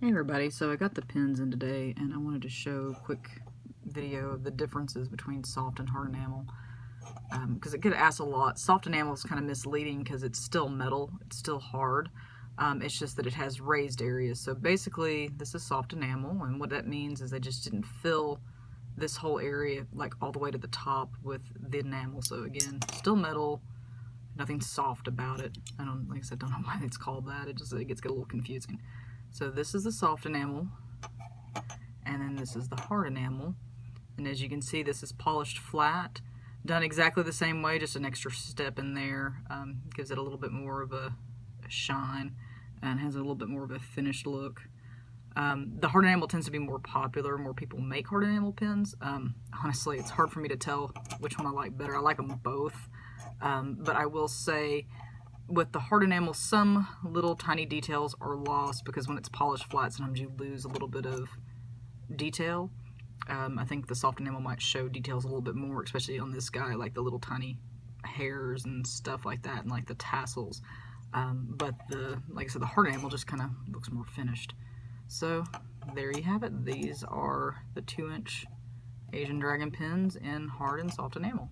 Hey everybody, so I got the pins in today and I wanted to show a quick video of the differences between soft and hard enamel because it get asked a lot. Soft enamel is kind of misleading because it's still metal, it's still hard, it's just that it has raised areas. So basically this is soft enamel, and what that means is they just didn't fill this whole area like all the way to the top with the enamel. So again, still metal, nothing soft about it. Like I said, don't know why it's called that. It gets a little confusing. So this is the soft enamel, and then this is the hard enamel. And as you can see, this is polished flat, done exactly the same way, just an extra step in there. Gives it a little bit more of a shine and has a little bit more of a finished look. The hard enamel tends to be more popular. More people make hard enamel pins. Honestly, it's hard for me to tell which one I like better. I like them both, but I will say with the hard enamel, some little tiny details are lost because when it's polished flat, sometimes you lose a little bit of detail. I think the soft enamel might show details a little bit more, especially on this guy, like the little tiny hairs and stuff like that, and like the tassels. But like I said, the hard enamel just kind of looks more finished. So there you have it. These are the 2-inch Asian Dragon pins in hard and soft enamel.